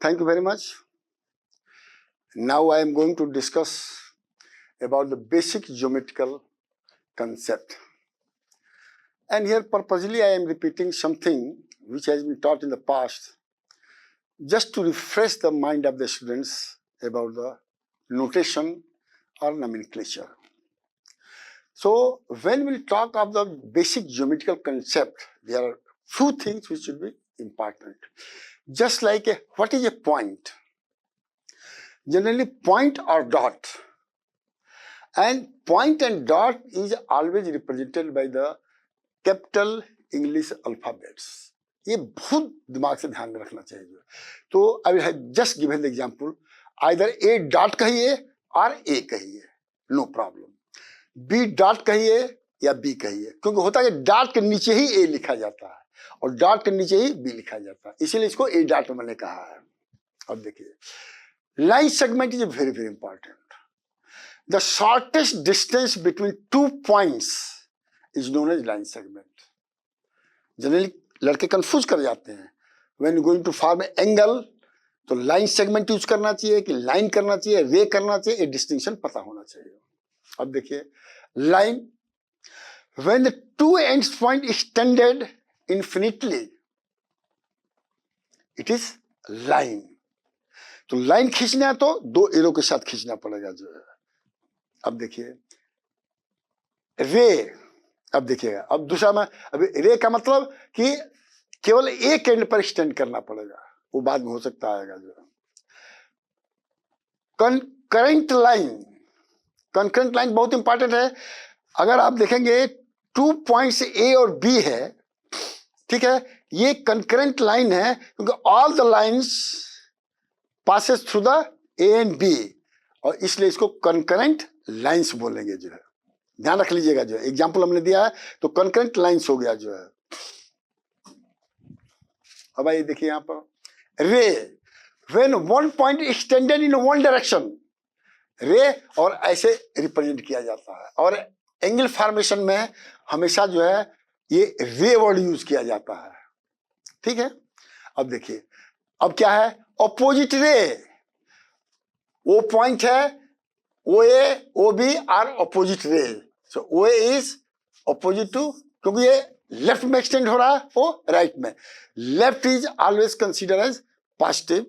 Thank you very much. Now I am going to discuss about the basic geometrical concept. And here purposely I am repeating something which has been taught in the past, just to refresh the mind of the students about the notation or nomenclature. So when we talk of the basic geometrical concept, there are few things which should be important. Just like what is a point? Generally point or dot, and point and dot is always represented by the capital English alphabets. ये बहुत दिमाग से ध्यान में रखना चाहिए. तो I will have just given the example. Either A dot कहिए और A कहिए, no problem. B dot कहिए या B कहिए, क्योंकि होता है कि डॉट के नीचे ही A लिखा जाता है और डॉट के नीचे ही B लिखा जाता है, इसीलिए इसको A dot मैंने कहा है. अब देखिए, line segment is very very important. The shortest distance between 2 points is known as line segment. Generally लड़के कंफ्यूज कर जाते हैं. When you going to form an angle, तो लाइन सेगमेंट यूज करना चाहिए कि लाइन करना चाहिए, रे करना चाहिए, ये डिस्टिंक्शन पता होना चाहिए. अब देखिए, line, when the two ends point extended infinitely, it is line. तो लाइन खींचना है तो दो एरो के साथ खींचना पड़ेगा जो है. अब देखिए रे, अब देखिएगा, अब दूसरा में, अब रे का मतलब कि केवल एक एंड पर एक्सटेंड करना पड़ेगा, वो बाद में हो सकता आएगा जो है. कंकरेंट लाइन, कंकरेंट लाइन बहुत इंपॉर्टेंट है. अगर आप देखेंगे 2 पॉइंट्स ए और बी है, ठीक है, ये कंकरेंट लाइन है क्योंकि all the lines passes through the A and B, और इसलिए इसको कंकरेंट लाइंस बोलेंगे जो है. ध्यान रख लीजिएगा जो है, एग्जांपल हमने दिया है तो कंकरेंट लाइंस हो गया जो है. अब आइए देखिए यहां पर रे, when one point extended in one direction, रे और ऐसे रिप्रेजेंट किया जाता है. और एंगल फॉर्मेशन में हमेशा जो है ये रे वर्ड यूज किया जाता है, ठीक है. अब देखिए, अब क्या है, ऑपोजिट रे, वो पॉइंट है ओ ए ओ बी आर ऑपोजिट रे. सो ओ ए इज ऑपोजिट टू, क्योंकि ये लेफ्ट में एक्सटेंड हो रहा है, वो राइट में. Left is always consider as positive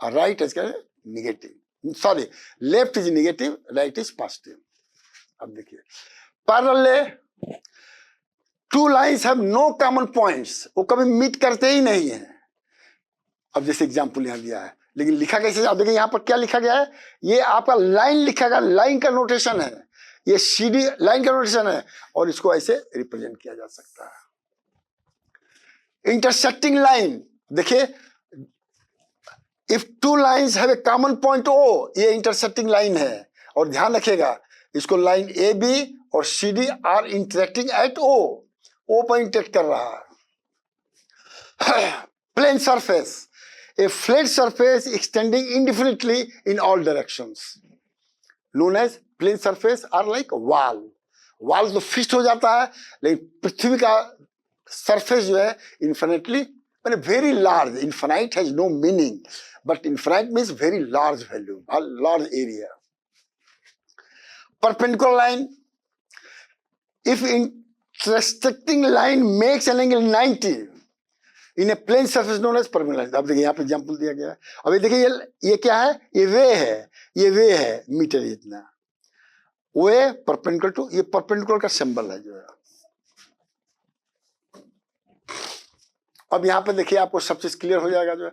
और right as negative. Sorry, left is negative, right is positive. अब देखिए, parallel, two lines have no common points, वो कभी मीट करते ही नहीं है. अब जैसे एग्जांपल यहां दिया है, लेकिन लिखा कैसे, आप देखिए यहां पर क्या लिखा गया है, ये आपका लाइन लिखा गया, लाइन का नोटेशन है, ये सीडी लाइन का नोटेशन है, और इसको ऐसे रिप्रेजेंट किया जा सकता है. इंटरसेक्टिंग लाइन, देखिए, if two lines have a common point O, ये इंटरसेक्टिंग लाइन है. और ध्यान रखिएगा, इसको लाइन ए बी और C D are intersecting at O पर इंटरेक्ट कर रहा है. Plane surface, a flat surface extending indefinitely in all directions, known as plane surface, or like wall. wall तो फिक्स हो जाता है, लेकिन पृथ्वी का सरफेस जो है infinitely, मैंने very large, infinite has no meaning, but infinite means very large value, a large area. Perpendicular line, if intersecting line makes an angle 90 in a plane surface known as perpendicular. अब देखिए यहाँ पे example दिया गया है. अभी देखिए ये क्या है, ये वे है, ये वे है मीटर इतना, वे परपेंडिकुलर टू, ये परपेंडिकुलर का सिंबल है जो है. अब यहाँ पे देखिए आपको सब चीज क्लियर हो जाएगा जो है.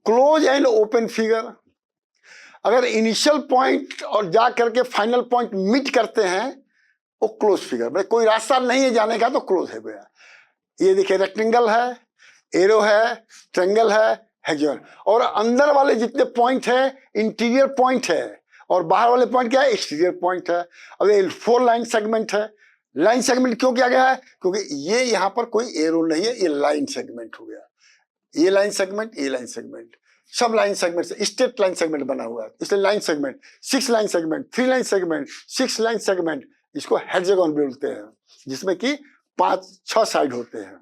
क्लोज एंड ओपन फिगर, अगर इनिशियल पॉइंट और जा करके फाइनल पॉइंट मीट करते हैं, वो क्लोज फिगर, भाई कोई रास्ता नहीं है जाने का तो क्लोज है गया. ये देखिए रेक्टेंगल है, एरो है, ट्रायंगल है, हेक्सागन, और अंदर वाले जितने पॉइंट है इंटीरियर पॉइंट है, और बाहर वाले पॉइंट क्या है, एक्सटीरियर पॉइंट है. अब ये 4 लाइन सेगमेंट है. लाइन सेगमेंट क्यों किया गया है, क्योंकि ये यहाँ पर कोई एरो नहीं है, ये लाइन सेगमेंट हो गया. ये लाइन सेगमेंट, ये लाइन सेगमेंट, सब लाइन सेगमेंट से स्ट्रेट लाइन सेगमेंट बना हुआ है, इसलिए line segment. 6 line segment, 3 line segment, 6 line segment, इसको हेक्सागन बोलते हैं, जिसमें कि 5-6 साइड होते हैं.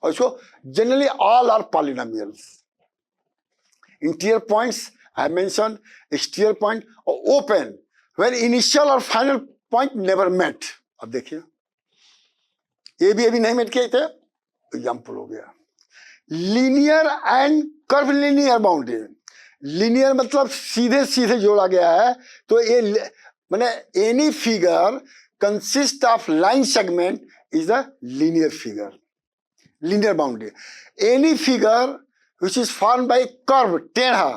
और इसको generally all are polynomials. Interior points I mention, exterior point और ओपन व्हेन इनिशियल और फाइनल पॉइंट नेवर मेट। अब देखिए ये भी अभी नहीं मेट किए थे, एग्जाम्पल हो गया। Linear and curve linear boundary, linear मतलब सीधे सीधे जोड़ा गया है, तो ये माने any figure consist of line segment is a linear figure, linear boundary. Any figure which is form by curve, टेढ़ा,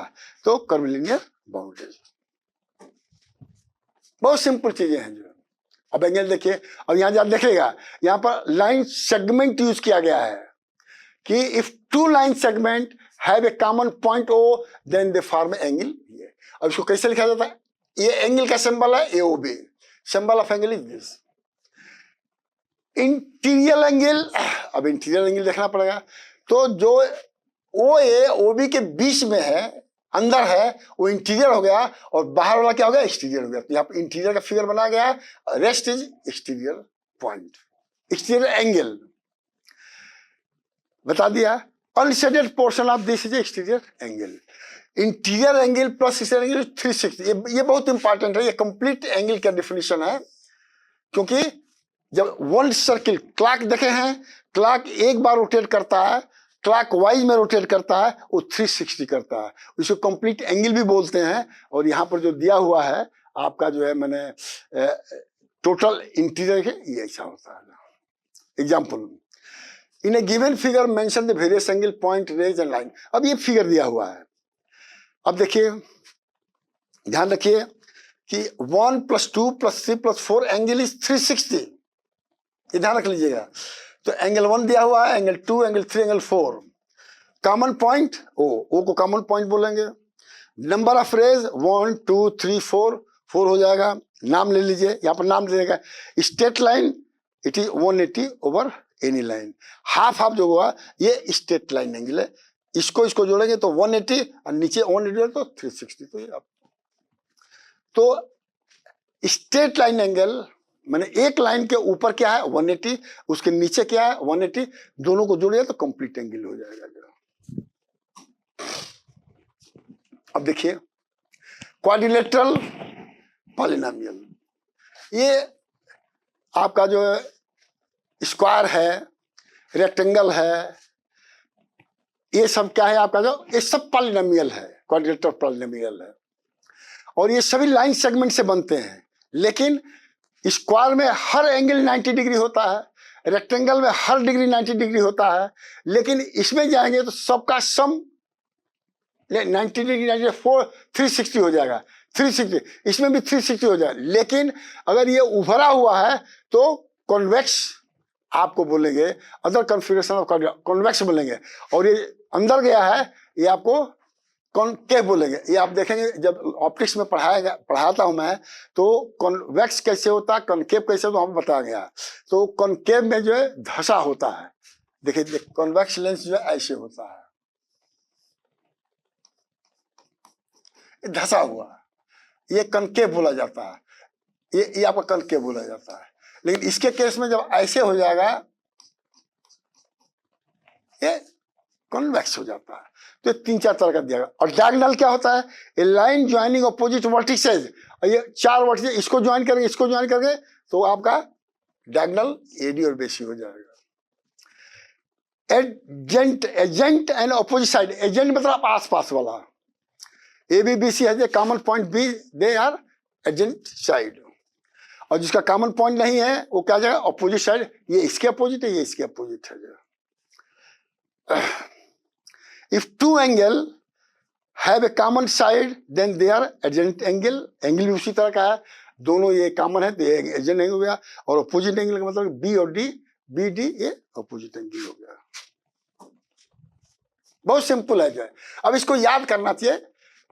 तो कर्व लीनियर बाउंड्री। बहुत सिंपल चीजें हैं जो। अब एंगल देखिए, अब यहां जब देखेगा यहां पर लाइन सेगमेंट यूज किया गया है कि if two line segment have a common point O then they form angle. अब इसको कैसे लिखा जाता है? ये एंगल का सिंबल है AOB, symbol of angle is this. Interior angle, अब इंटीरियर एंगल देखना पड़ेगा, तो जो ओ ए ओबी के बीच में है, अंदर है, वो इंटीरियर हो गया, और बाहर वाला क्या हो गया? एक्सटीरियर हो गया। तो यहाँ पर इंटीरियर का फिगर बनाया गया है, rest is exterior point, exterior angle बता दिया। Unshaded portion of this is exterior angle. Interior angle plus exterior angle 360, ये बहुत इंपॉर्टेंट है, ये कंप्लीट एंगल का डिफिनेशन है। क्योंकि जब वन सर्किल क्लॉक देखे हैं, क्लॉक एक बार रोटेट करता है, क्लॉक वाइज में रोटेट करता है, वो 360 करता है, इसको कंप्लीट एंगल भी बोलते हैं। और यहाँ पर जो दिया हुआ है आपका जो है मैंने टोटल इंटीरियर है, ये ऐसा होता है। Example, in a given figure mention the various angle point rays and line. अब ये फिगर दिया हुआ है, अब देखिए ध्यान रखिए कि 1 + 2 + 3 + 4 एंगल इज 360, ये ध्यान रख लीजिएगा। तो एंगल 1 दिया हुआ है, angle 2, angle 3, angle 4, common point O को कॉमन पॉइंट बोलेंगे। नंबर ऑफ रेज 1 2 3 4 हो जाएगा। नाम ले लीजिए, यहाँ पर नाम दे देगा। Straight line it is 180 over any line. Half half जो हुआ ये स्ट्रेट लाइन एंगल है, इसको जोड़ेंगे तो 180 और नीचे 180 तो 360। तो ये आप तो स्ट्रेट लाइन एंगल मैंने एक लाइन के ऊपर क्या है 180, उसके नीचे क्या है 180, दोनों को जोड़िए तो कंप्लीट एंगल हो जाएगा। अब देखिए क्वाड्रिलेटरल पॉलिनोमियल, ये आपका जो स्क्वायर है, रेक्टेंगल है, ये सब क्या है आपका जो, ये सब पॉलिनोमियल है, क्वाड्रिलेटरल पॉलिनोमियल है। और ये सभी लाइन सेगमेंट से बनते हैं। लेकिन स्क्वायर में हर एंगल 90 डिग्री होता है, रेक्टेंगल में हर डिग्री 90 डिग्री होता है। लेकिन इसमें जाएंगे तो सबका सम 90 डिग्री 94 360 हो जाएगा, 360, इसमें भी 360 हो जाएगा। लेकिन अगर ये उभरा हुआ है तो कॉन्वेक्स आपको बोलेंगे, अदर कॉन्फिगरेशन ऑफ कॉन्वेक्स बोलेंगे। और ये अंदर गया है ये आपको कॉनकेव बोलेंगे। ये आप देखेंगे जब ऑप्टिक्स में पढ़ाता हूं मैं, तो कॉन्वेक्स कैसे होता है, कॉनकेव कैसे होता है, हम बताया गया। तो कॉनकेव में जो है धसा होता है, देखिए कॉन्वेक्स लेंस जो है ऐसे होता है, धसा हुआ, ये कॉनकेव बोला जाता है, ये आपका कॉनकेव बोला जाता है। लेकिन इसके केस में जब ऐसे हो जाएगा ये कॉन्वेक्स हो जाता है। तो 3-4 तरह का दिया गया। और डायगोनल क्या होता है, ए लाइन ज्वाइनिंग अपोजिट वर्टिसेस, और ये 4 वर्टिसेस इसको ज्वाइन करके इसको ज्वाइन करके तो आपका डायगोनल एडी और बेसी हो जाएगा। Adjacent and opposite side, adjacent मतलब आसपास वाला, ए बी बी सी है common point B, they are adjacent side. और जिसका कॉमन पॉइंट नहीं है वो क्या जाएगा अपोजिट साइड, ये इसके अपोजिट है, ये इसके अपोजिट है। If two angle have a common side, then they are adjacent angle. Angle भी उसी तरह का है, दोनों ये कॉमन है तो ये एजेंट एंगल हो गया। और अपोजिट एंगल का मतलब बी और डी, बी डी ये अपोजिट एंगल हो गया। बहुत सिंपल है जो है। अब इसको याद करना चाहिए।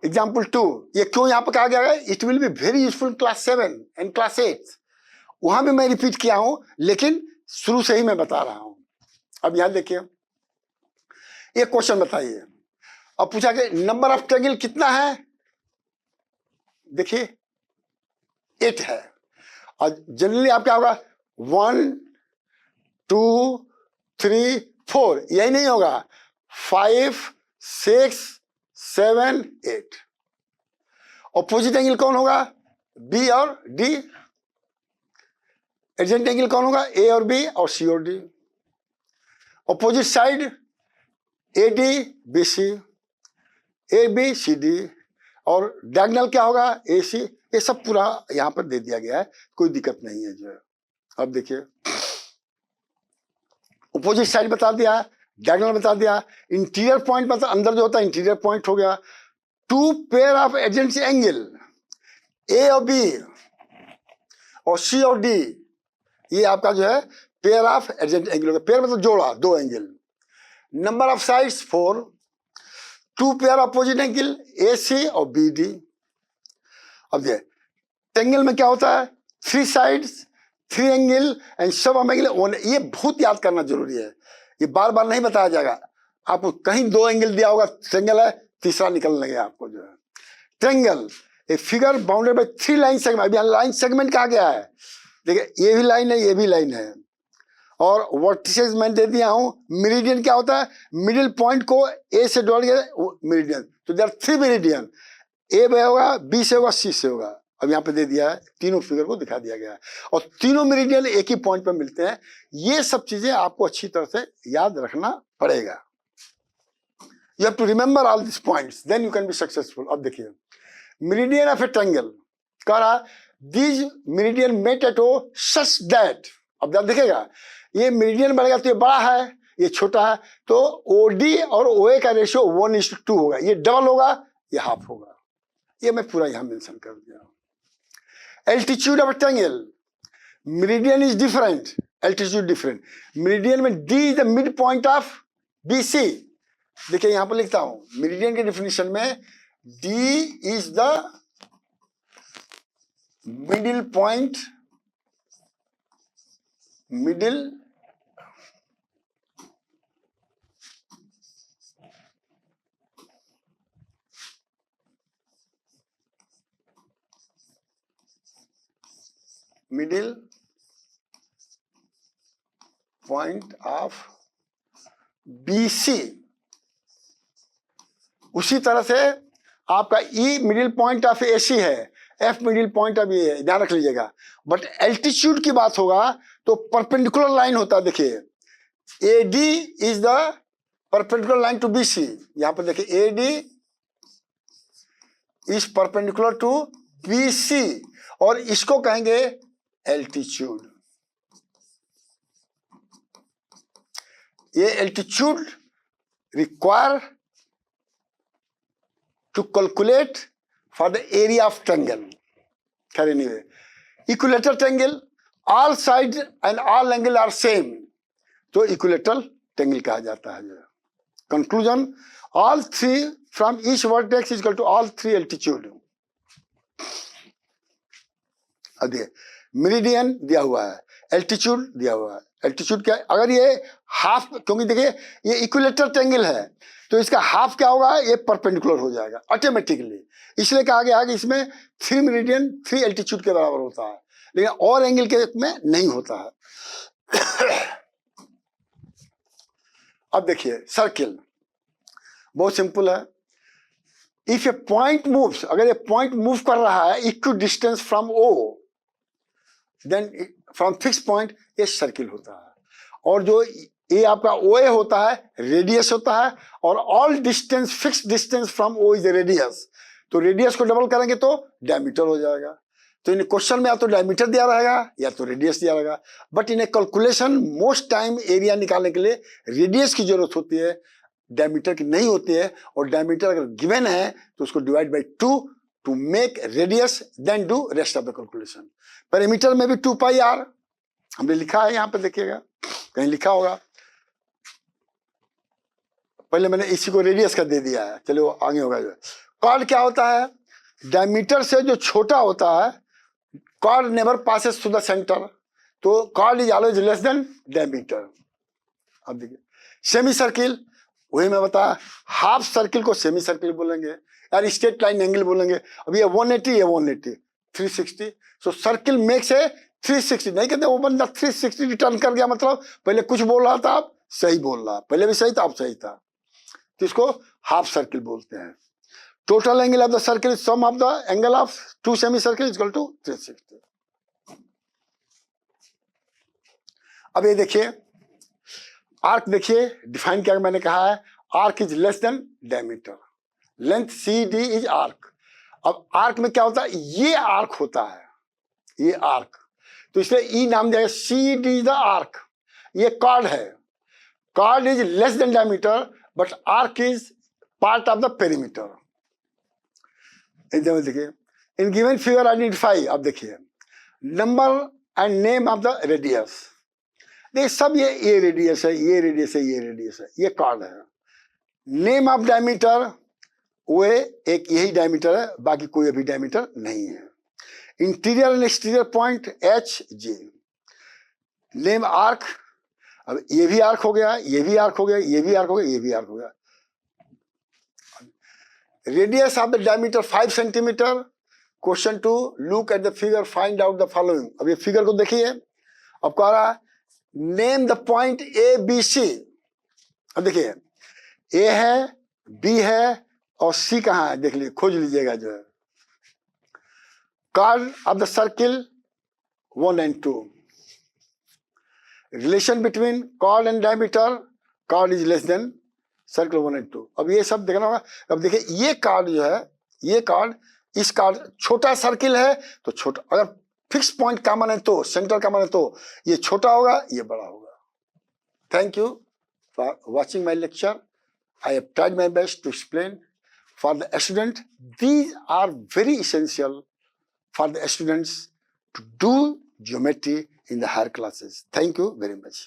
एग्जाम्पल 2, ये क्यों यहाँ पर कहा गया है, it will be very useful class 7 and class 8। वहां भी मैं रिपीट किया हूं, लेकिन शुरू से ही मैं बता रहा हूं। अब यहां देखिए एक क्वेश्चन बताइए। अब पूछा कि नंबर ऑफ ट्रायंगल कितना है, देखिए 8 है। और जनरली आप क्या होगा 1 2 3 4, यही नहीं होगा 5 6 7, 8। ऑपोजिट एंगल कौन होगा? बी और डी। एडजेंट एंगल कौन होगा? ए और बी और सी और D. Opposite side A D B C, A B C D, और डायगोनल क्या होगा? ए सी। ये सब पूरा यहां पर दे दिया गया है, कोई दिक्कत नहीं है जो है। अब देखिए, ऑपोजिट साइड बता दिया, डायगोनल बता दिया, इंटीरियर पॉइंट मतलब अंदर जो होता है इंटीरियर पॉइंट हो गया। Two pair of adjacent angle A और बी और सी और डी, ये आपका जो है पेयर ऑफ एडजेंट एंगल हो गया। पेयर मतलब जोड़ा, दो angle. Number of sides 4। Two pair opposite angle A C और बी डी। अब ये ट्रायंगल में क्या होता है? 3 साइड्स, 3 एंगल एंड सब एंगल। ये बहुत याद करना जरूरी है, ये बार बार नहीं बताया जाएगा आपको। कहीं 2 एंगल दिया होगा, ट्रायंगल है, तीसरा निकल लगे आपको जो है। Triangle a figure bounded by 3 line segment. अभी लाइन सेगमेंट कहा गया है, देखिए ये भी लाइन है, ये भी लाइन है, और वर्टिसेस मैं दे दिया हूं। मेरिडियन क्या होता है? मिडिल पॉइंट को ए से जोड़ के मेरिडियन। तो देयर 3 मेरिडियन, ए में होगा, बी से होगा, सी से होगा। अब यहाँ पे दे दिया है, तीनों फिगर को दिखा दिया गया है, और तीनों मेरिडियन एक ही पॉइंट पे मिलते हैं। ये सब चीजें आपको अच्छी तरह से याद रखना पड़ेगा। You have to remember all this points, then you can be successful. अब देखिए, मेरिडियन ऑफ ए ट्रायंगल कह रहा, these meridian meet at O such that. अब जब दिखेगा ये मेरिडियन बढ़ेगा तो ये बड़ा है, ये छोटा है, तो ओडी और ओए का रेशियो 1:2 होगा। ये डबल होगा, ये हाफ होगा। ये मैं पूरा यहां मेंशन कर दिया। Altitude of triangle, meridian is different, altitude different. Meridian में D is the mid point of BC. देखिए यहां पर लिखता हूं, मेरिडियन के डिफिनेशन में D is the middle point, middle point of BC. उसी तरह से आपका E middle point of AC है, F middle point of A है, ध्यान रख लीजिएगा। बट एल्टीट्यूड की बात होगा तो परपेंडिकुलर लाइन होता है। देखिए A D is the perpendicular line to B C. यहां पर देखिए A D is perpendicular to B C, और इसको कहेंगे एल्टीट्यूड। ये altitude require to calculate for the area of triangle. खैर anyway, equilateral triangle, all side and all angle are same, तो equilateral triangle कहा जाता है। Conclusion, all 3 from each vertex is equal to all 3 altitude. अब meridian दिया हुआ है, altitude दिया हुआ है। एल्टीट्यूड क्या, अगर ये हाफ, क्योंकि देखिए ये इक्विलेटरल ट्रायंगल है तो इसका हाफ क्या होगा? ये परपेंडिकुलर हो जाएगा ऑटोमेटिकली। इसलिए कहा गया कि इसमें 3 मेरिडियन 3 एल्टीट्यूड के बराबर होता है, लेकिन और एंगल के में नहीं होता है। अब देखिए सर्किल बहुत सिंपल है। इफ ए पॉइंट मूव्स, अगर ये पॉइंट मूव कर रहा है equal distance from O, then from fix point, ये सर्किल होता है। और जो ये आपका ओ ए होता है रेडियस होता है, और all distance fix distance from O is radius. तो रेडियस को डबल करेंगे तो डायमीटर हो जाएगा। तो इन क्वेश्चन में या तो डायमीटर दिया रहेगा या तो रेडियस दिया रहेगा, but in calculation most time area निकालने के लिए रेडियस की जरूरत होती है, डायमीटर की नहीं होती है। और डायमीटर अगर गिवन है तो उसको divide by 2 to make radius, then do rest of the calculation. Perimeter में भी 2 पाई आर हमने लिखा है, यहां पे देखिएगा कहीं लिखा होगा। पहले मैंने इसी को रेडियस का दे दिया है, चलो आगे होगा। कॉर्ड क्या होता है? डायमीटर से जो छोटा होता है, chord never passes to the centre, तो chord is always less than diameter. अब देखिए सेमी सर्किल, वही मैं बताया, हाफ सर्किल को सेमी सर्किल बोलेंगे यार, स्ट्रेट लाइन एंगल बोलेंगे। अब ये 180, ये 180, 360। सो सर्किल मेक्स ए 360। नहीं कहते वो बंदा 360 रिटर्न कर गया, मतलब पहले कुछ बोल रहा था, आप सही बोल रहा, पहले भी सही था, अब सही था, तो इसको हाफ सर्किल बोलते हैं। total angle of the circle is sum of the angle of two semicircle is equal to 360. अब ये देखिए आर्क, देखिए डिफाइन क्या मैंने कहा है, arc is less than diameter, length C D is arc. अब आर्क में क्या होता है, ये आर्क होता है, ये आर्क, तो इसलिए ई नाम दिया C D is the arc. ये कॉर्ड है, chord is less than diameter but arc is part of the perimeter. Example देखिए, इन गिवन फिगर आइडेंटिफाई, अब देखिए number and name of the radius. देखिए सब ये रेडियस है, ये रेडियस है, ये रेडियस है, ये कॉर्ड है। नेम ऑफ डायमीटर, वो एक यही डायमीटर है, बाकी कोई अभी डायमीटर नहीं है। Interior and exterior point H J. Name arc, अब ये भी आर्क हो गया, ये भी आर्क हो गया, ये भी आर्क हो गया, ये भी आर्क हो गया। Radius of the diameter 5 centimetre. Question 2, look at the figure, find out the following. अब ये फिगर को देखिए, अब कह रहा है name the point A B C. अब देखिए ए है, बी है और सी कहाँ है, देख लीजिए, खोज लीजिएगा जो है। Chord of the circle 1 and 2। Relation between chord and diameter, chord is less than circle 1 and 2। अब ये सब देखना होगा। अब देखिए ये कॉर्ड जो है, ये कॉर्ड, इस कॉर्ड, छोटा सर्किल है तो छोटा, अगर फिक्स पॉइंट कॉमन है तो, सेंटर कॉमन है तो ये छोटा होगा, ये बड़ा होगा। Thank you for watching my lecture. I have tried my best to explain for the student. These are very essential for the students to do geometry in the higher classes. Thank you very much.